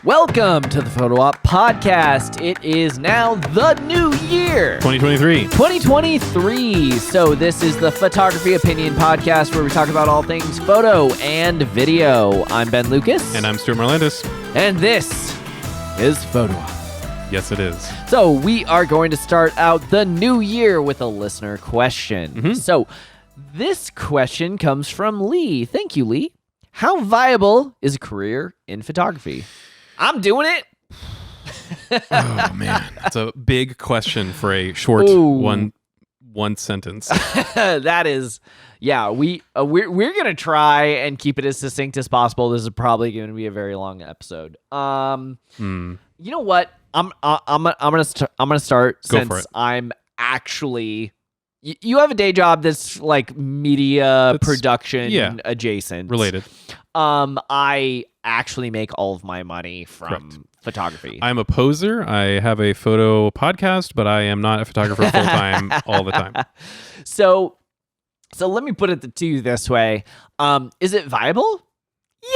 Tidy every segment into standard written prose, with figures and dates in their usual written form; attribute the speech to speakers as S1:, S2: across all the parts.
S1: Welcome to the Photo Op Podcast. It is now the new year. 2023. So this is the Photography Opinion Podcast where we talk about all things photo and video. I'm Ben Lucas.
S2: And I'm Stuart Marlandis.
S1: And this is Photo Op.
S2: Yes, it is.
S1: So we are going to start out the new year with a listener question.
S2: Mm-hmm.
S1: So this question comes from Lee. Thank you, Lee. How viable is a career in photography? I'm doing it.
S2: Oh man, that's a big question for a short one sentence.
S1: That is, yeah. We're gonna try and keep it as succinct as possible. This is probably going to be a very long episode. You know what? I'm gonna start
S2: Go
S1: since
S2: for it.
S1: I'm actually. You have a day job that's like media production adjacent,
S2: related.
S1: I actually make all of my money from photography.
S2: I'm a poser. I have a photo podcast, but I am not a photographer full time all the time.
S1: So let me put it to you this way: is it viable?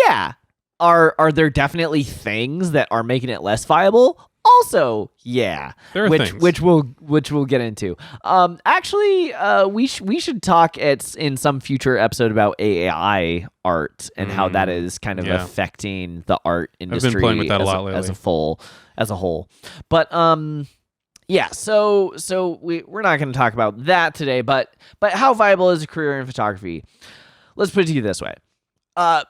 S1: Yeah. Are there definitely things that are making it less viable? Also, yeah,
S2: there are things.
S1: which we'll get into. Actually, we should talk in some future episode about AI art and how that is kind of affecting the art industry.
S2: I've been playing with that a lot lately.
S1: as a whole. But yeah. So we're not going to talk about that today. But how viable is a career in photography? Let's put it to you this way. To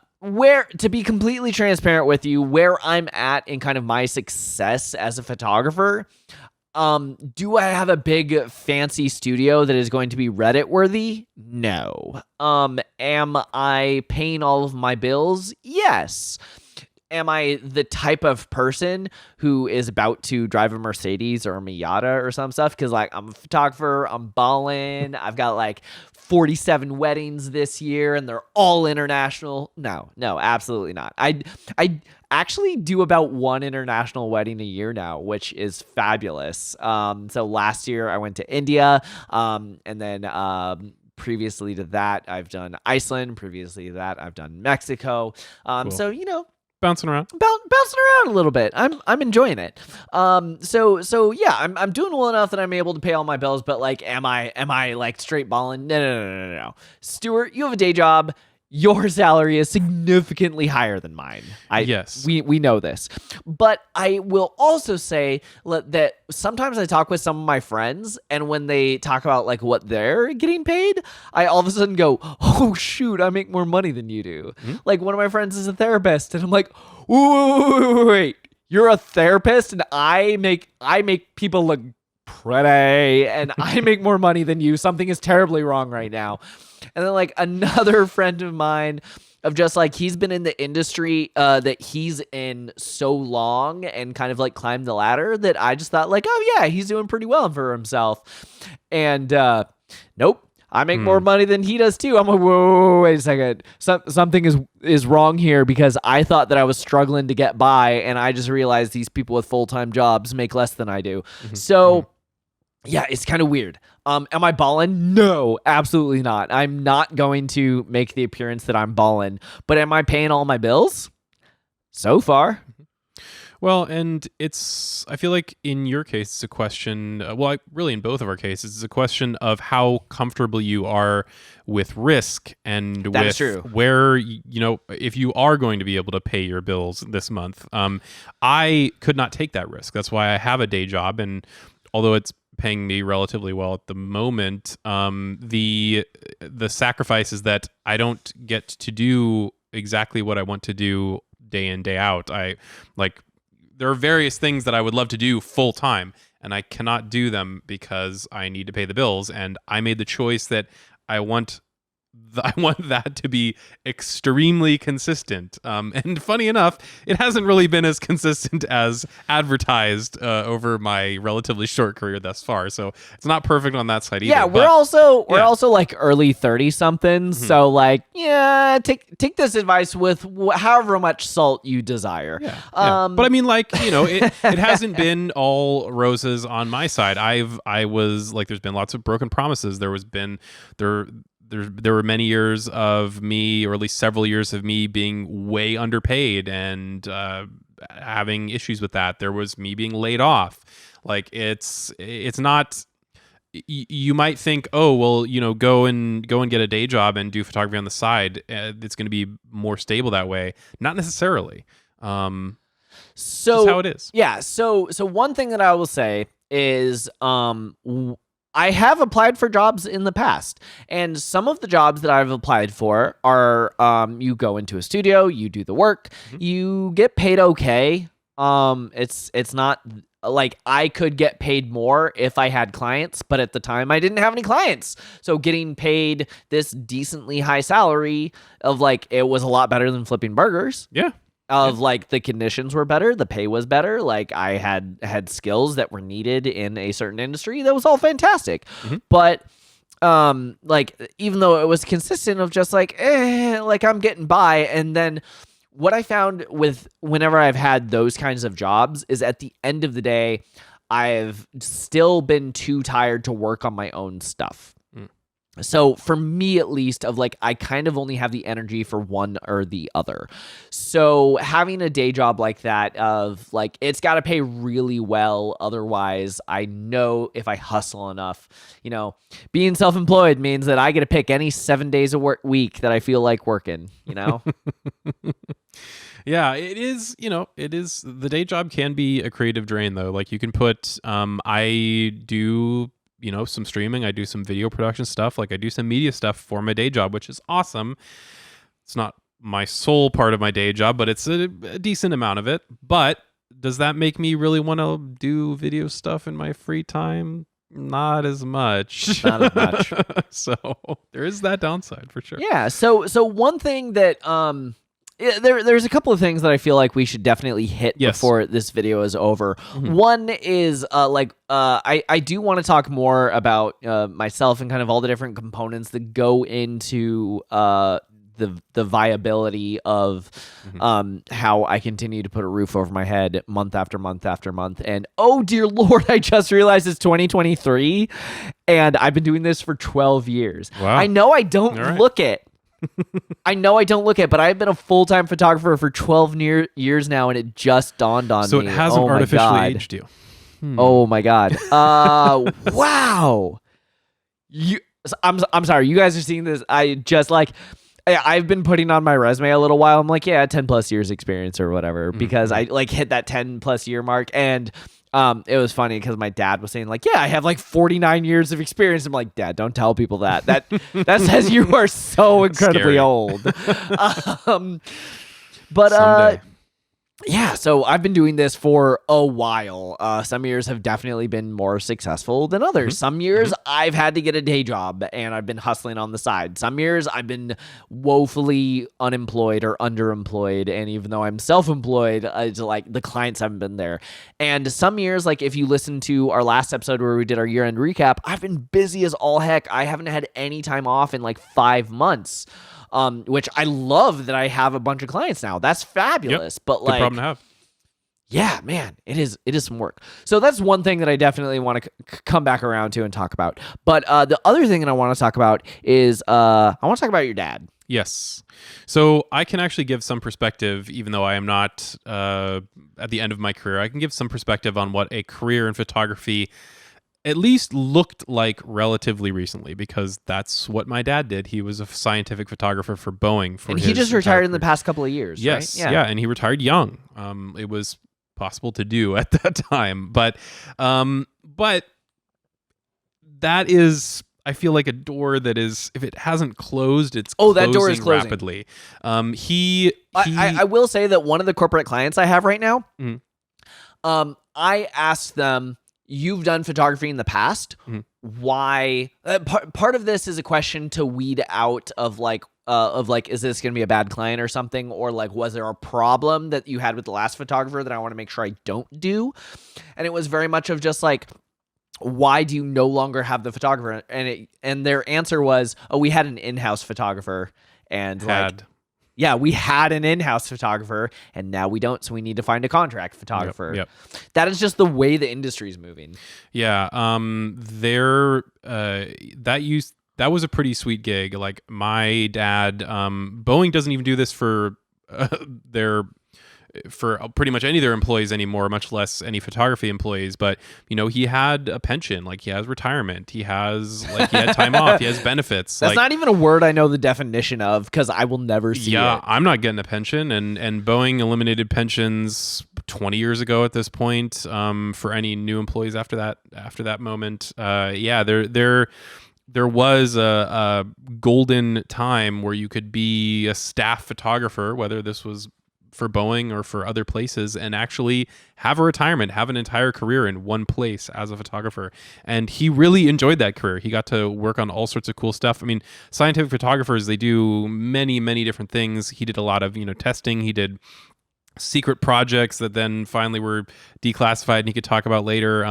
S1: be completely transparent with you, where I'm at in kind of my success as a photographer, do I have a big fancy studio that is going to be Reddit worthy? No. Am I paying all of my bills? Yes. Am I the type of person who is about to drive a Mercedes or a Miata or some stuff? Because like I'm a photographer, I'm balling, I've got like 47 weddings this year and they're all international. No, absolutely not. I actually do about one international wedding a year now, which is fabulous. So last year I went to India, and then previously to that I've done Iceland. Previously to that I've done Mexico.
S2: Cool.
S1: So you know.
S2: Bouncing around
S1: A little bit. I'm enjoying it. So yeah, I'm doing well enough that I'm able to pay all my bills. But like, am I like straight balling? No. Stuart, you have a day job. Your salary is significantly higher than mine.
S2: Yes.
S1: We know this. But I will also say that sometimes I talk with some of my friends, and when they talk about like what they're getting paid, I all of a sudden go, oh shoot, I make more money than you do. Mm-hmm. Like one of my friends is a therapist, and I'm like, wait, you're a therapist and I make people look pretty and I make more money than you. Something is terribly wrong right now. And then like another friend of mine of just like, he's been in the industry that he's in so long and kind of like climbed the ladder that I just thought like, oh yeah, he's doing pretty well for himself. And nope, I make more money than he does too. I'm like, whoa, wait a second. Something is wrong here, because I thought that I was struggling to get by, and I just realized these people with full-time jobs make less than I do. Mm-hmm. So yeah, it's kind of weird. Am I balling? No, absolutely not. I'm not going to make the appearance that I'm balling. But am I paying all my bills? So far.
S2: Well, and I feel like in your case, it's a question, really in both of our cases, it's a question of how comfortable you are with risk and
S1: that is true.
S2: Where, if you are going to be able to pay your bills this month. I could not take that risk. That's why I have a day job. And although it's paying me relatively well at the moment, the sacrifice is that I don't get to do exactly what I want to do day in, day out. There are various things that I would love to do full time, and I cannot do them because I need to pay the bills. And I made the choice that I want that to be extremely consistent. And funny enough, it hasn't really been as consistent as advertised over my relatively short career thus far. So it's not perfect on that side either.
S1: Yeah, we're also like early 30-somethings. Mm-hmm. So like, yeah, take this advice with however much salt you desire.
S2: Yeah. But I mean, like, it hasn't been all roses on my side. I was like, there's been lots of broken promises. There there were many years of me, or at least several years of me, being way underpaid and having issues with that. There was me being laid off. Like it's not. You might think, oh well, go and get a day job and do photography on the side. It's going to be more stable that way. Not necessarily.
S1: So
S2: just how it is.
S1: Yeah. So one thing that I will say is, I have applied for jobs in the past, and some of the jobs that I've applied for are, you go into a studio, you do the work, you get paid okay. It's not like I could get paid more if I had clients, but at the time I didn't have any clients. So getting paid this decently high salary of like, it was a lot better than flipping burgers.
S2: Yeah.
S1: Like the conditions were better, the pay was better, like I had skills that were needed in a certain industry. That was all fantastic. But like, even though it was consistent of just like, like I'm getting by. And then what I found with whenever I've had those kinds of jobs is at the end of the day, I've still been too tired to work on my own stuff. So for me, at least, of like, I kind of only have the energy for one or the other. So having a day job like that of like, it's got to pay really well. Otherwise, I know if I hustle enough, being self-employed means that I get to pick any 7 days a week that I feel like working,
S2: Yeah, it is, the day job can be a creative drain though. Like you can put, I do some streaming. I do some video production stuff. Like I do some media stuff for my day job, which is awesome. It's not my sole part of my day job, but it's a decent amount of it. But does that make me really want to do video stuff in my free time? Not as much.
S1: Not as much.
S2: So there is that downside for sure.
S1: Yeah. So one thing that, there's a couple of things that I feel like we should definitely hit before this video is over. One is I do want to talk more about myself and kind of all the different components that go into the viability of how I continue to put a roof over my head month after month after month. And oh dear Lord, I just realized it's 2023 and I've been doing this for 12 years.
S2: Wow.
S1: I know I don't look it. But I've been a full-time photographer for 12 years now, and it just dawned on me.
S2: So it hasn't artificially aged you.
S1: Oh my God. Wow. I'm sorry. You guys are seeing this. I've been putting on my resume a little while. I'm like, 10 plus years experience or whatever, because I like hit that 10 plus year mark. And it was funny because my dad was saying like, I have like 49 years of experience. I'm like, Dad, don't tell people that. That says you are so incredibly old.
S2: Someday.
S1: Yeah, so I've been doing this for a while. Some years have definitely been more successful than others. Some years I've had to get a day job and I've been hustling on the side. Some years I've been woefully unemployed or underemployed. And even though I'm self-employed, it's like the clients haven't been there. And some years, like if you listen to our last episode where we did our year-end recap, I've been busy as all heck. I haven't had any time off in like 5 months. Which I love that I have a bunch of clients now. That's fabulous. But
S2: good problem to have.
S1: Yeah, man, it is some work. So that's one thing that I definitely want to come back around to and talk about. But the other thing that I want to talk about is I want to talk about your dad.
S2: Yes. So I can actually give some perspective, even though I am not at the end of my career. I can give some perspective on what a career in photography at least looked like relatively recently, because that's what my dad did. He was a scientific photographer for Boeing.
S1: And he just retired in the past couple of years,
S2: yes,
S1: right?
S2: Yeah, and he retired young. It was possible to do at that time. But that is, I feel like, a door that is, if it hasn't closed, it's
S1: that door is closing
S2: rapidly.
S1: I will say that one of the corporate clients I have right now, I asked them, you've done photography in the past. Why? Part of this is a question to weed out of like, is this going to be a bad client or something? Or like, was there a problem that you had with the last photographer that I want to make sure I don't do? And it was very much of just like, why do you no longer have the photographer? And their answer was, we had an in-house photographer, and we had an in-house photographer, and now we don't, so we need to find a contract photographer.
S2: Yep.
S1: That is just the way the industry is moving.
S2: Yeah, that was a pretty sweet gig. Like my dad, Boeing doesn't even do this for their for pretty much any of their employees anymore, much less any photography employees. But he had a pension, like he has retirement, he had time off, he has benefits.
S1: That's not even a word I know the definition of because I will never see it.
S2: Yeah, I'm not getting a pension, and Boeing eliminated pensions 20 years ago at this point for any new employees after that moment. There was a golden time where you could be a staff photographer, whether this was for Boeing or for other places, and actually have a retirement, have an entire career in one place as a photographer. And he really enjoyed that career. He got to work on all sorts of cool stuff. I mean, scientific photographers, they do many, many different things. He did a lot of, testing. He did secret projects that then finally were declassified and he could talk about later.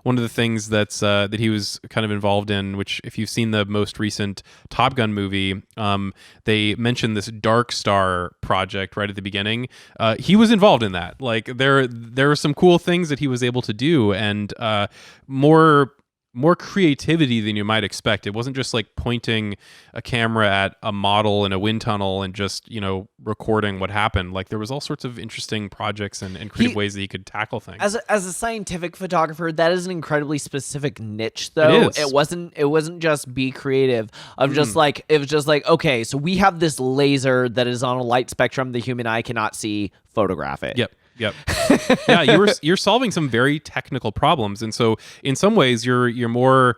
S2: One of the things that he was kind of involved in, which if you've seen the most recent Top Gun movie, they mentioned this Dark Star project right at the beginning. He was involved in that. Like there were some cool things that he was able to do, and more creativity than you might expect. It wasn't just like pointing a camera at a model in a wind tunnel and just, recording what happened. Like there was all sorts of interesting projects and creative ways that he could tackle things.
S1: As a scientific photographer, that is an incredibly specific niche though. It wasn't just be creative of just like, it was just like, okay, so we have this laser that is on a light spectrum the human eye cannot see, photograph it.
S2: Yep. Yeah, you're solving some very technical problems, and so in some ways you're more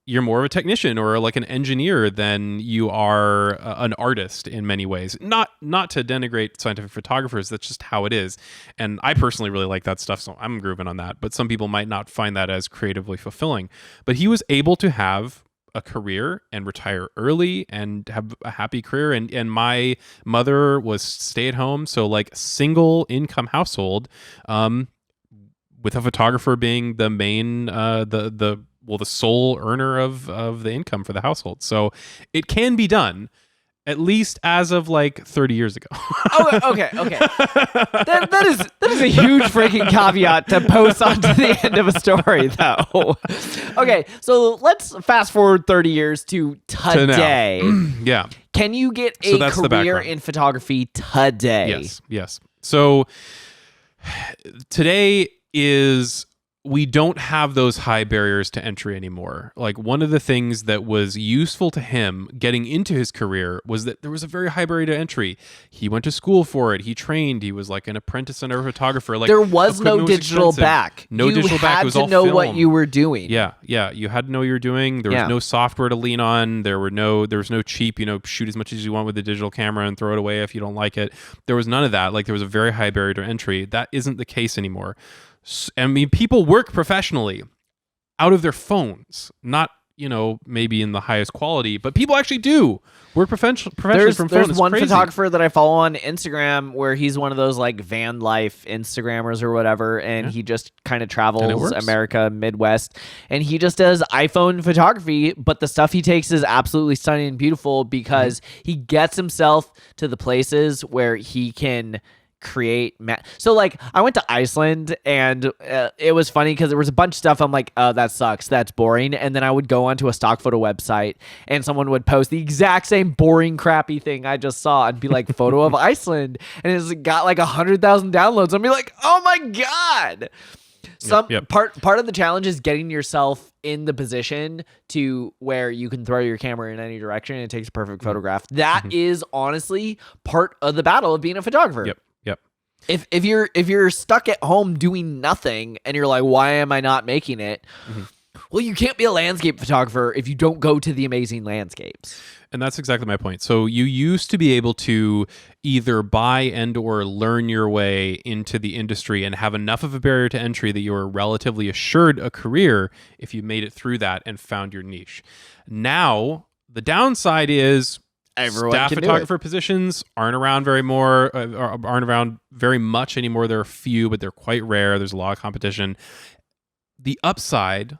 S2: of a technician or like an engineer than you are an artist in many ways. Not to denigrate scientific photographers, that's just how it is. And I personally really like that stuff, so I'm grooving on that. But some people might not find that as creatively fulfilling. But he was able to have a career and retire early and have a happy career, and my mother was stay at home, so like single income household, with a photographer being the main the sole earner of the income for the household. So it can be done, at least as of like 30 years ago.
S1: Oh, okay. That is a huge freaking caveat to post onto the end of a story, though. Okay, so let's fast forward 30 years to today.
S2: Yeah.
S1: Can you get a career in photography today?
S2: Yes. So today we don't have those high barriers to entry anymore. Like one of the things that was useful to him getting into his career was that there was a very high barrier to entry. He went to school for it. He trained. He was like an apprentice and a photographer. Like
S1: there was no digital back.
S2: Digital back. It was all
S1: film. You had to know
S2: film.
S1: what you were doing.
S2: Yeah. You had to know what you were doing. There was no software to lean on. There was no cheap, shoot as much as you want with a digital camera and throw it away if you don't like it. There was none of that. Like there was a very high barrier to entry. That isn't the case anymore. I mean, people work professionally out of their phones, not, maybe in the highest quality, but people actually do work professionally from phones.
S1: There's one photographer that I follow on Instagram where he's one of those like van life Instagrammers or whatever, and he just kind of travels America, Midwest, and he just does iPhone photography, but the stuff he takes is absolutely stunning and beautiful because he gets himself to the places where he can create so like I went to Iceland and it was funny because there was a bunch of stuff I'm like, oh, that sucks, that's boring, and then I would go onto a stock photo website and someone would post the exact same boring crappy thing I just saw and be like photo of Iceland, and it's got like 100,000 downloads. I'd be like, oh my god. Part of the challenge is getting yourself in the position to where you can throw your camera in any direction and it takes a perfect photograph. That is honestly part of the battle of being a photographer.
S2: Yep.
S1: If you're stuck at home doing nothing and you're like, why am I not making it? Well, you can't be a landscape photographer if you don't go to the amazing landscapes.
S2: And that's exactly my point. So you used to be able to either buy and or learn your way into the industry and have enough of a barrier to entry that you were relatively assured a career if you made it through that and found your niche. Now, the downside is staff photographer positions aren't around aren't around very much anymore. There are a few, but they're quite rare. There's a lot of competition. The upside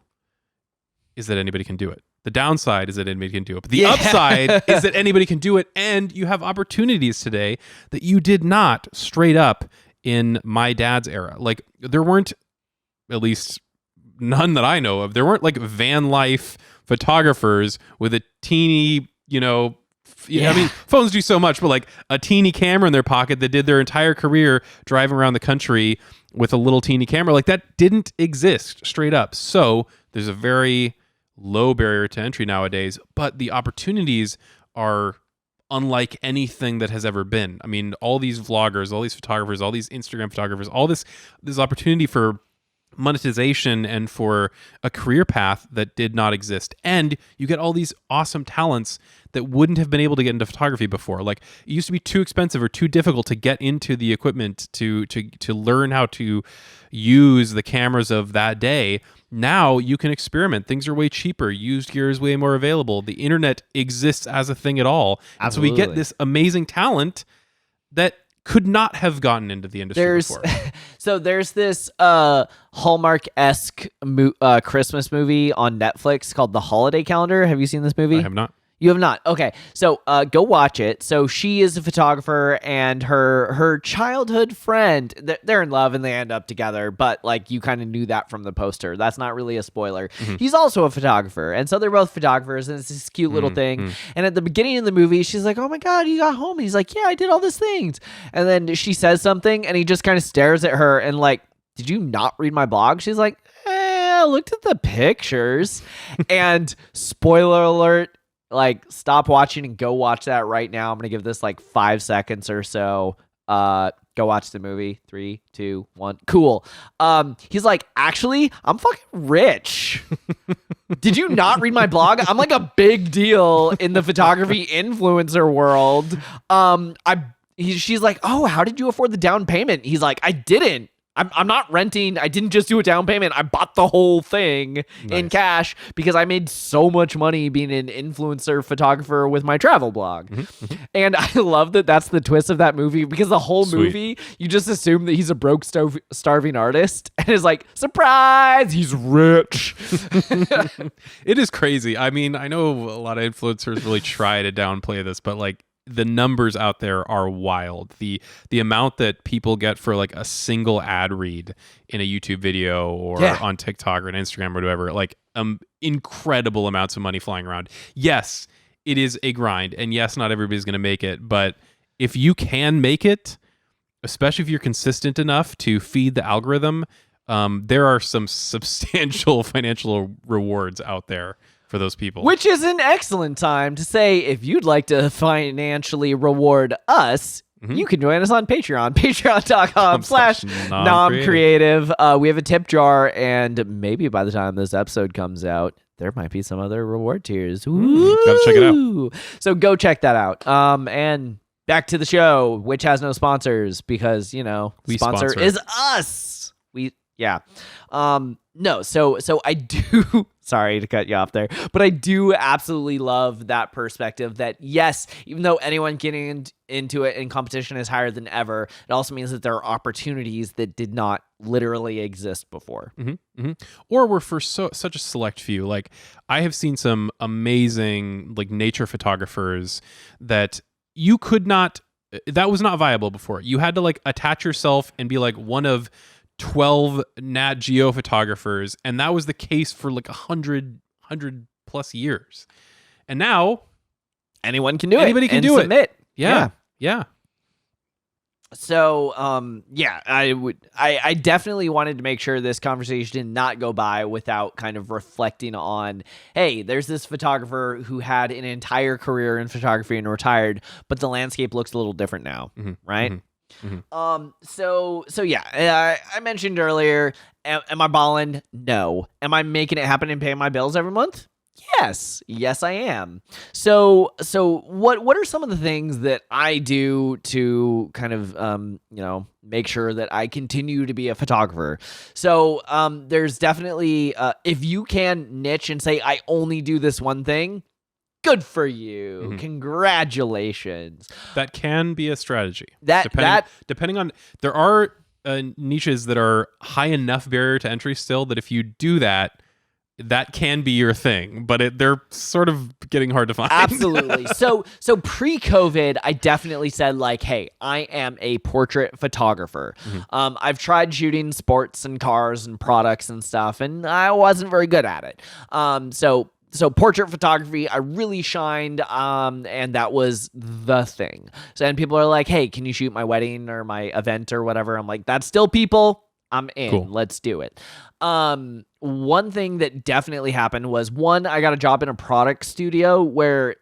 S2: is that anybody can do it. The downside is that anybody can do it. But the upside is that anybody can do it, and you have opportunities today that you did not straight up in my dad's era. Like there weren't, at least none that I know of. There weren't like van life photographers with a teeny, I mean, phones do so much, but like a teeny camera in their pocket that did their entire career driving around the country with a little teeny camera. Like that didn't exist straight up. So there's a very low barrier to entry nowadays, but the opportunities are unlike anything that has ever been. I mean, all these vloggers, all these photographers, all these Instagram photographers, all this opportunity for monetization and for a career path that did not exist. And you get all these awesome talents that wouldn't have been able to get into photography before. Like it used to be too expensive or too difficult to get into the equipment to learn how to use the cameras of that day. Now you can experiment. Things are way cheaper. Used gear is way more available. The internet exists as a thing at all. And so we get this amazing talent that could not have gotten into the industry before.
S1: So there's this Hallmark-esque Christmas movie on Netflix called The Holiday Calendar. Have you seen this movie?
S2: I have not.
S1: You have not? Okay. So go watch it. So she is a photographer, and her childhood friend, they're in love and they end up together, but like you kind of knew that from the poster. That's not really a spoiler. Mm-hmm. He's also a photographer. And so they're both photographers, and it's this cute little thing. And at the beginning of the movie, she's like, "Oh my God, you got home." And he's like, "Yeah, I did all these things." And then she says something and he just kind of stares at her and like, "Did you not read my blog?" She's like, I looked at the pictures. And spoiler alert, like stop watching and go watch that right now. I'm gonna give this like 5 seconds or so. Go watch the movie. 3, 2, 1. Cool. He's like, "Actually, I'm fucking rich." Did you not read my blog? I'm like a big deal in the photography influencer world. She's like, "Oh, how did you afford the down payment?" He's like, "I didn't. I'm not renting. I didn't just do a down payment. I bought the whole thing in cash because I made so much money being an influencer photographer with my travel blog." And I love that that's the twist of that movie, because the whole movie, you just assume that he's a broke, starving artist, and is like, surprise, he's rich.
S2: It is crazy. I mean, I know a lot of influencers really try to downplay this, but like, the numbers out there are wild. The amount that people get for like a single ad read in a YouTube video or on TikTok or on Instagram or whatever, like incredible amounts of money flying around. Yes, it is a grind, and yes, not everybody's going to make it, but if you can make it, especially if you're consistent enough to feed the algorithm, there are some substantial financial rewards out there for those people.
S1: Which is an excellent time to say, if you'd like to financially reward us, you can join us on Patreon, patreon.com/nomcreative. We have a tip jar, and maybe by the time this episode comes out, there might be some other reward tiers.
S2: Gotta check it out.
S1: So go check that out. And back to the show, which has no sponsors, because, sponsor is us. No, so I do, sorry to cut you off there, but I do absolutely love that perspective that, yes, even though anyone getting into it and competition is higher than ever, it also means that there are opportunities that did not literally exist before.
S2: Or were for such a select few. Like, I have seen some amazing like nature photographers that you could not, that was not viable before. You had to like attach yourself and be like one of 12 Nat Geo photographers, and that was the case for like 100 plus years. And now
S1: anyone can do it.
S2: Anybody can do
S1: submit.
S2: it. Yeah.
S1: So, I definitely wanted to make sure this conversation did not go by without kind of reflecting on, hey, there's this photographer who had an entire career in photography and retired, but the landscape looks a little different now, right? So yeah, I mentioned earlier, am I balling? No. Am I making it happen and paying my bills every month? Yes, I am. So what are some of the things that I do to kind of, make sure that I continue to be a photographer? So, there's definitely, if you can niche and say, I only do this one thing, good for you. Congratulations.
S2: That can be a strategy.
S1: Depending
S2: on, there are niches that are high enough barrier to entry still that if you do that, that can be your thing, but they're sort of getting hard to find.
S1: Absolutely. So pre-COVID, I definitely said like, hey, I am a portrait photographer. I've tried shooting sports and cars and products and stuff, and I wasn't very good at it. So portrait photography, I really shined, and that was the thing. So and people are like, hey, can you shoot my wedding or my event or whatever? I'm like, that's still people. I'm in.
S2: Cool.
S1: Let's do it. One thing that definitely happened was I got a job in a product studio where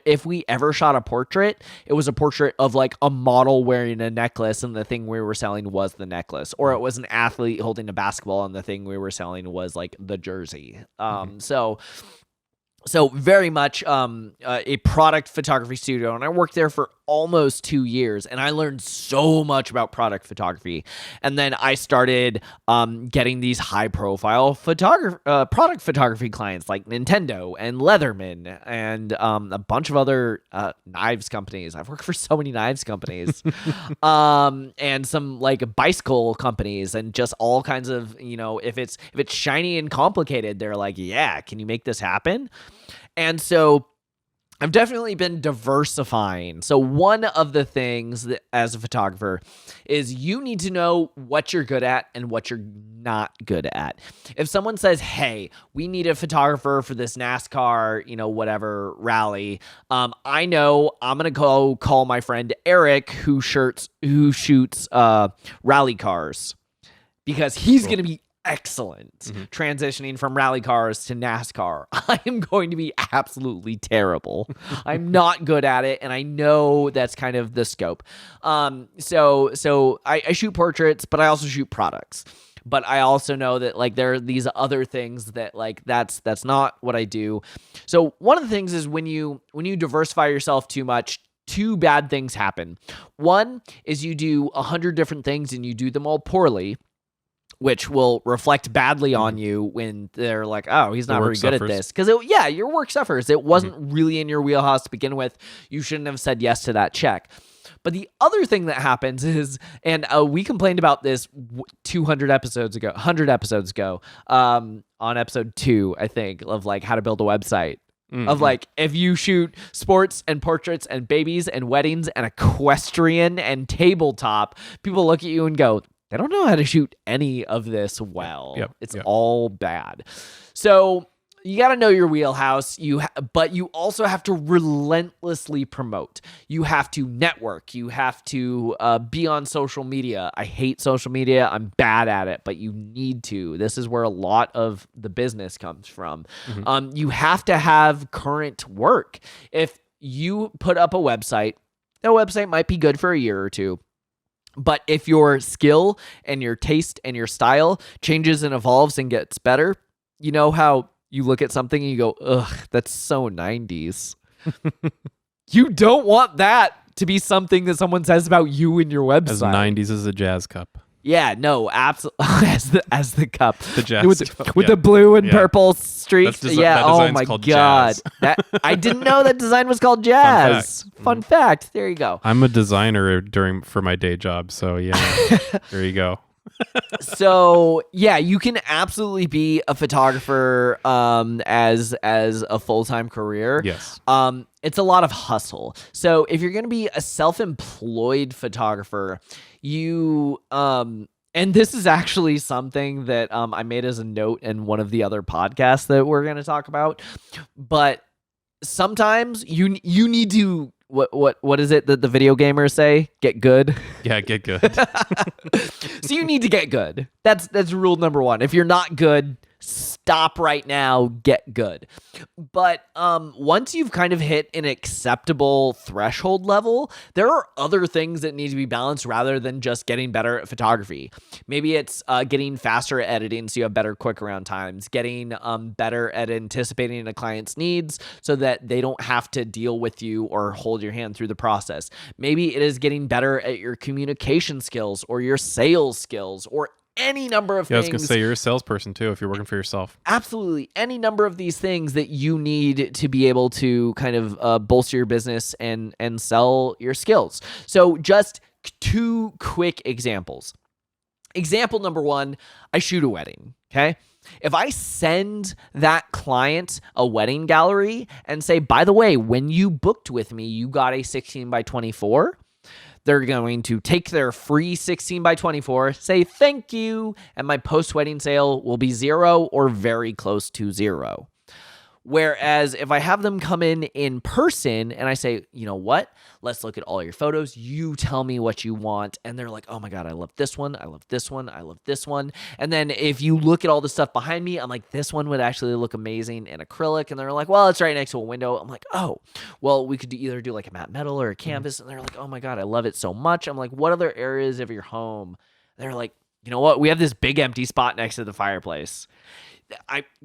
S1: if we ever shot a portrait, it was a portrait of like a model wearing a necklace, and the thing we were selling was the necklace, or it was an athlete holding a basketball, and the thing we were selling was like the jersey. So very much a product photography studio, and I worked there for almost 2 years, and I learned so much about product photography. And then I started getting these high-profile product photography clients like Nintendo and Leatherman and a bunch of other knives companies. I've worked for so many knives companies, and some like bicycle companies, and just all kinds of, if it's shiny and complicated, they're like, yeah, can you make this happen? And so I've definitely been diversifying. So one of the things that, as a photographer, is you need to know what you're good at and what you're not good at. If someone says, hey, we need a photographer for this NASCAR, whatever rally, I know I'm going to go call my friend Eric who shoots rally cars, because he's going to be excellent transitioning from rally cars to NASCAR. I am going to be absolutely terrible. I'm not good at it, and I know that's kind of the scope. So I shoot portraits, but I also shoot products. But I also know that like there are these other things that like that's not what I do. So one of the things is when you diversify yourself too much, two bad things happen. One is you do 100 different things and you do them all poorly, which will reflect badly on you when they're like, oh, he's not very good at this. Because, your work suffers. It wasn't really in your wheelhouse to begin with. You shouldn't have said yes to that check. But the other thing that happens is, and we complained about this 100 episodes ago, on episode 2, I think, of like how to build a website. Of like, if you shoot sports and portraits and babies and weddings and equestrian and tabletop, people look at you and go, they don't know how to shoot any of this well. It's all bad. So you got to know your wheelhouse. But you also have to relentlessly promote. You have to network. You have to be on social media. I hate social media. I'm bad at it, but you need to. This is where a lot of the business comes from. You have to have current work. If you put up a website, that website might be good for a year or two. But if your skill and your taste and your style changes and evolves and gets better, you know how you look at something and you go, ugh, that's so 90s. You don't want that to be something that someone says about you in your website.
S2: As 90s as a jazz cup.
S1: Yeah, no, absolutely. as the cup,
S2: the jazz
S1: with the blue and purple streaks.
S2: That
S1: oh my god,
S2: jazz.
S1: That I didn't know that design was called jazz. Fun fact. There you go.
S2: I'm a designer for my day job, so yeah, there you go.
S1: So yeah, you can absolutely be a photographer as a full-time career.
S2: Yes.
S1: It's a lot of hustle. So if you're going to be a self-employed photographer, you and this is actually something that I made as a note in one of the other podcasts that we're going to talk about, but sometimes you need to what is it that the video gamers say? Get good.
S2: Yeah, get good.
S1: So you need to get good. That's rule number 1. If you're not good, stop right now, get good. But once you've kind of hit an acceptable threshold level, there are other things that need to be balanced rather than just getting better at photography. Maybe it's getting faster at editing so you have better quick around times, getting better at anticipating a client's needs so that they don't have to deal with you or hold your hand through the process. Maybe it is getting better at your communication skills or your sales skills or any number of things.
S2: I was going to say you're a salesperson too if you're working for yourself.
S1: Absolutely. Any number of these things that you need to be able to kind of bolster your business and sell your skills. So just 2 quick examples. Example number 1, I shoot a wedding, okay? if I send that client a wedding gallery and say, by the way, when you booked with me, you got a 16 by 24, they're going to take their free 16 by 24, say thank you, and my post-wedding sale will be 0 or very close to 0. Whereas if I have them come in person and I say, you know what, let's look at all your photos. You tell me what you want. And they're like, oh my God, I love this one. I love this one. I love this one. And then if you look at all the stuff behind me, I'm like, this one would actually look amazing in acrylic. And they're like, well, it's right next to a window. I'm like, oh, well, we could either do like a matte metal or a canvas. And they're like, oh my God, I love it so much. I'm like, what other areas of your home? They're like, you know what? We have this big empty spot next to the fireplace.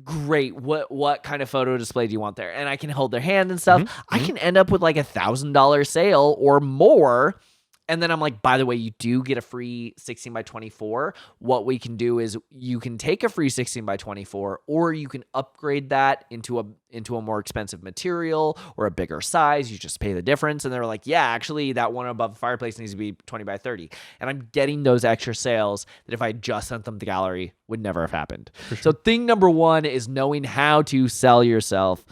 S1: Great. What kind of photo display do you want there? And I can hold their hand and stuff. I can end up with like $1,000 sale or more. And then I'm like, by the way, you do get a free 16 by 24. What we can do is you can take a free 16 by 24, or you can upgrade that into a more expensive material or a bigger size. You just pay the difference. And they're like, yeah, actually that one above the fireplace needs to be 20 by 30. And I'm getting those extra sales that if I just sent them to gallery would never have happened. Sure. So thing number one is knowing how to sell yourself.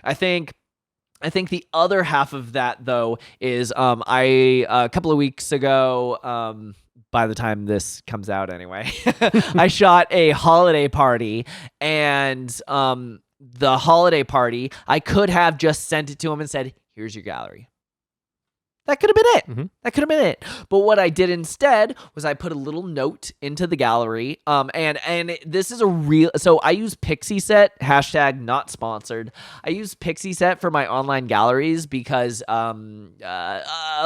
S1: I think the other half of that, though, is a couple of weeks ago, by the time this comes out anyway, I shot a holiday party, and the holiday party, I could have just sent it to him and said, here's your gallery. That could have been it. That could have been it. But what I did instead was I put a little note into the gallery. And this is so I use Pixieset, hashtag not sponsored. I use Pixieset for my online galleries because a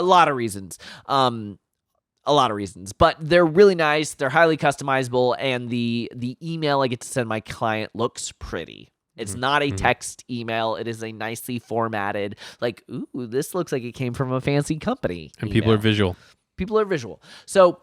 S1: lot of reasons. But they're really nice. They're highly customizable. And the email I get to send my client looks pretty. It's not a text email. It is a nicely formatted, like, ooh, this looks like it came from a fancy company.
S2: And
S1: email.
S2: People are visual.
S1: So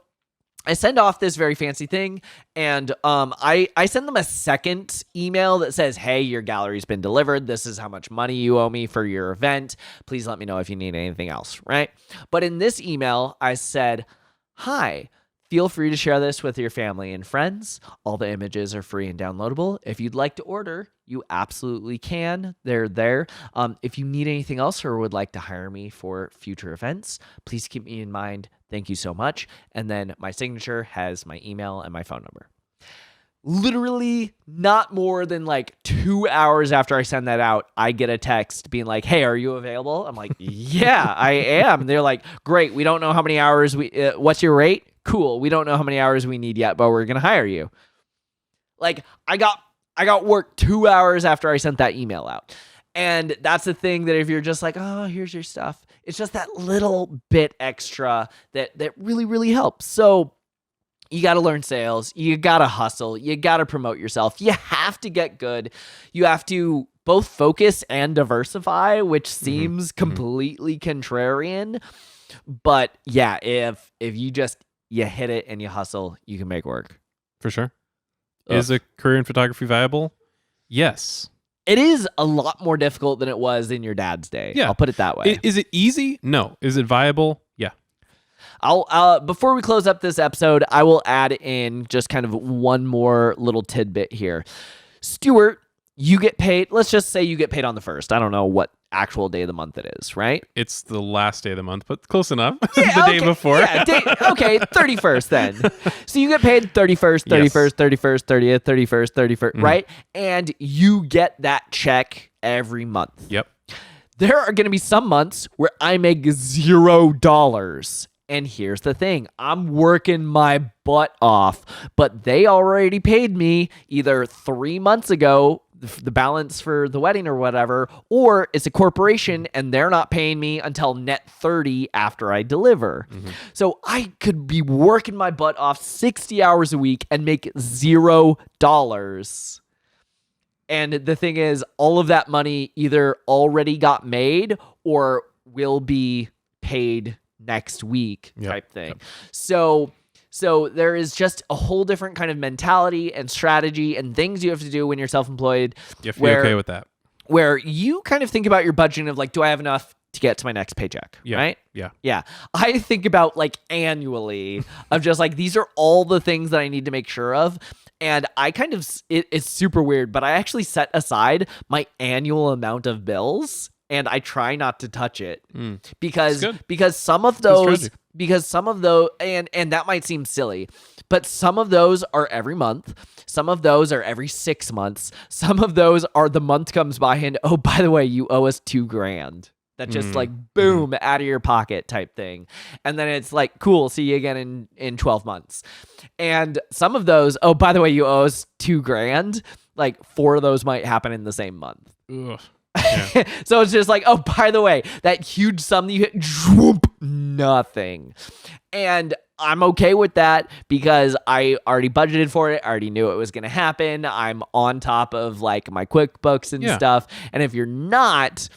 S1: I send off this very fancy thing, and I send them a second email that says, hey, your gallery's been delivered. This is how much money you owe me for your event. Please let me know if you need anything else, right? But in this email, I said, hi. Feel free to share this with your family and friends. All the images are free and downloadable. If you'd like to order, you absolutely can. They're there. If you need anything else or would like to hire me for future events, please keep me in mind. Thank you so much. And then my signature has my email and my phone number. Literally not more than like 2 hours after I send that out, I get a text being like, hey, are you available? I'm like, yeah, I am. They're like, great. We don't know how many hours what's your rate? Cool. We don't know how many hours we need yet, but we're going to hire you. Like I got work 2 hours after I sent that email out. And that's the thing that if you're just like, oh, here's your stuff, it's just that little bit extra that really, really helps. So you got to learn sales. You got to hustle. You got to promote yourself. You have to get good. You have to both focus and diversify, which seems completely contrarian. But yeah, if you hit it and you hustle, you can make work.
S2: For sure. Is a career in photography viable? Yes.
S1: It is a lot more difficult than it was in your dad's day.
S2: Yeah.
S1: I'll put it that way.
S2: Is it easy? No. Is it viable? Yeah.
S1: I'll before we close up this episode, I will add in just kind of one more little tidbit here. Stuart, you get paid. Let's just say you get paid on the 1st. I don't know what actual day of the month it is, right?
S2: It's the last day of the month, but close enough. Yeah, the day before.
S1: Yeah, okay, 31st then. So you get paid 31st, 31st, 31st, 30th, 31st, 31st, right? And you get that check every month.
S2: Yep.
S1: There are going to be some months where I make $0. And here's the thing. I'm working my butt off, but they already paid me either 3 months ago, the balance for the wedding or whatever, or it's a corporation and they're not paying me until net 30 after I deliver. So I could be working my butt off 60 hours a week and make $0. And the thing is, all of that money either already got made or will be paid next week type thing. So there is just a whole different kind of mentality and strategy and things you have to do when you're self-employed.
S2: You have to be okay with that.
S1: Where you kind of think about your budgeting of like, do I have enough to get to my next paycheck?
S2: Yeah.
S1: Right?
S2: Yeah.
S1: I think about like annually of just like, these are all the things that I need to make sure of. And I kind of, it's super weird, but I actually set aside my annual amount of bills and I try not to touch it because some of those, and that might seem silly, but some of those are every month. Some of those are every 6 months. Some of those are the month comes by and, oh, by the way, you owe us $2,000. That just like boom out of your pocket type thing. And then it's like, cool, see you again in 12 months. And some of those, oh, by the way, you owe us $2,000. Like 4 of those might happen in the same month.
S2: Ugh. Yeah.
S1: So it's just like, oh, by the way, that huge sum that you hit, whoop, nothing. And I'm okay with that because I already budgeted for it. I already knew it was going to happen. I'm on top of like my QuickBooks and stuff. And if you're not,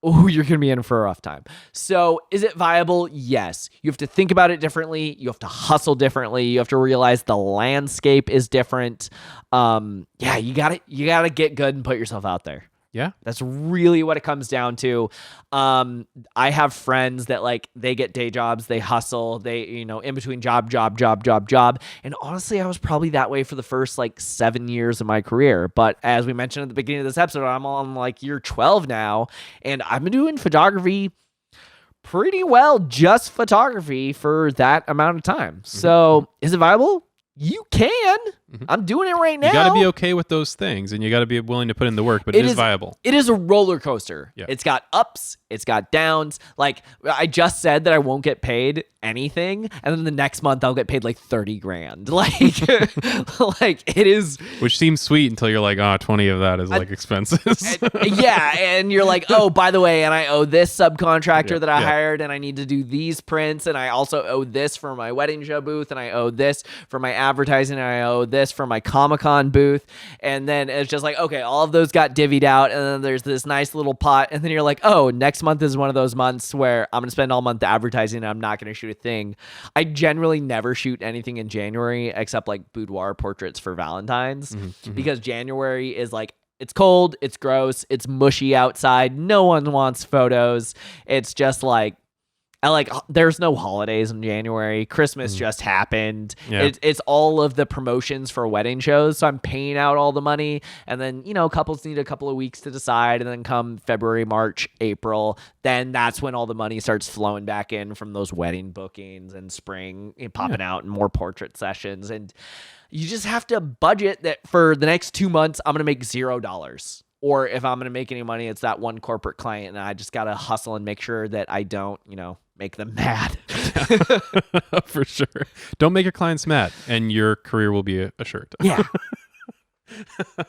S1: oh, you're going to be in for a rough time. So is it viable? Yes. You have to think about it differently. You have to hustle differently. You have to realize the landscape is different. You got to get good and put yourself out there.
S2: Yeah.
S1: That's really what it comes down to. I have friends that like they get day jobs, they hustle, they, in between job. And honestly, I was probably that way for the first like 7 years of my career. But as we mentioned at the beginning of this episode, I'm on like year 12 now, and I've been doing photography pretty well, just photography for that amount of time. So is it viable? You can. I'm doing it right now.
S2: You got to be okay with those things, and you got to be willing to put in the work, but it is viable.
S1: It is a roller coaster.
S2: Yeah.
S1: It's got ups. It's got downs. Like, I just said that I won't get paid anything, and then the next month I'll get paid like $30,000. Like it is.
S2: Which seems sweet until you're like, 20 of that is like expenses.
S1: And you're like, oh, by the way, and I owe this subcontractor that I hired, and I need to do these prints, and I also owe this for my wedding show booth, and I owe this for my advertising, and I owe this for my Comic-Con booth. And then it's just like, okay, all of those got divvied out, and then there's this nice little pot, and then you're like, oh, next month is one of those months where I'm gonna spend all month advertising and I'm not gonna shoot a thing. I generally never shoot anything in January except like boudoir portraits for Valentine's, because January is like, it's cold, it's gross, it's mushy outside, no one wants photos. It's just like, there's no holidays in January. Christmas just happened.
S2: Yeah.
S1: It's all of the promotions for wedding shows. So I'm paying out all the money. And then, couples need a couple of weeks to decide. And then come February, March, April, then that's when all the money starts flowing back in from those wedding bookings and spring popping out and more portrait sessions. And you just have to budget that for the next 2 months, I'm going to make $0. Or if I'm going to make any money, it's that one corporate client, and I just got to hustle and make sure that I don't, make them mad.
S2: For sure. Don't make your clients mad, and your career will be assured.
S1: Yeah.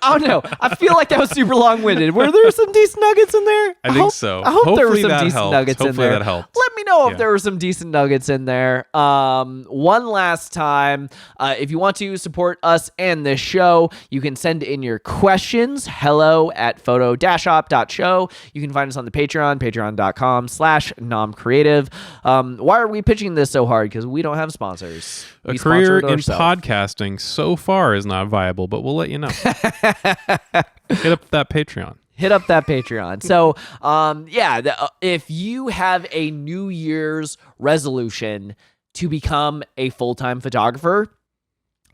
S1: Oh, no. I feel like that was super long-winded. Were there some decent nuggets in there?
S2: I think so.
S1: I hope
S2: Hopefully
S1: there were some
S2: that
S1: decent
S2: helped.
S1: nuggets in
S2: Hopefully
S1: there.
S2: that helped.
S1: Let me know if there were some decent nuggets in there. One last time, if you want to support us and this show, you can send in your questions, hello@photo-op.show. You can find us on the Patreon, patreon.com/nomcreative. Why are we pitching this so hard? Because we don't have sponsors.
S2: A career in podcasting so far is not viable, but we'll let you know. Hit up that Patreon.
S1: So, if you have a New Year's resolution to become a full-time photographer,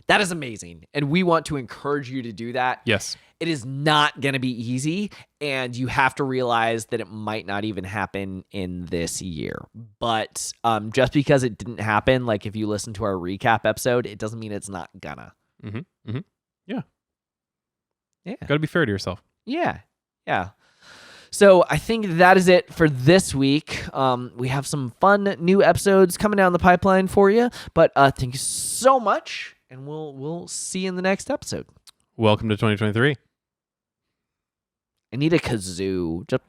S1: that is amazing. And we want to encourage you to do that.
S2: Yes.
S1: It is not going to be easy, and you have to realize that it might not even happen in this year. But just because it didn't happen, like if you listen to our recap episode, it doesn't mean it's not gonna.
S2: Yeah.
S1: Yeah.
S2: Got to be fair to yourself.
S1: Yeah. So I think that is it for this week. We have some fun new episodes coming down the pipeline for you. But thank you so much, and we'll see you in the next episode.
S2: Welcome to 2023.
S1: I need a kazoo. Just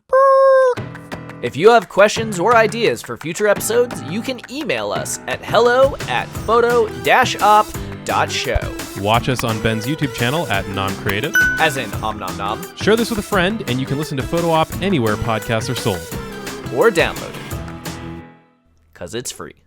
S1: if you have questions or ideas for future episodes, you can email us at hello@photo-op.show.
S2: Watch us on Ben's YouTube channel at NomCreative.
S1: As in Om Nom Nom.
S2: Share this with a friend, and you can listen to Photo Op anywhere podcasts are sold.
S1: Or download it. 'Cause it's free.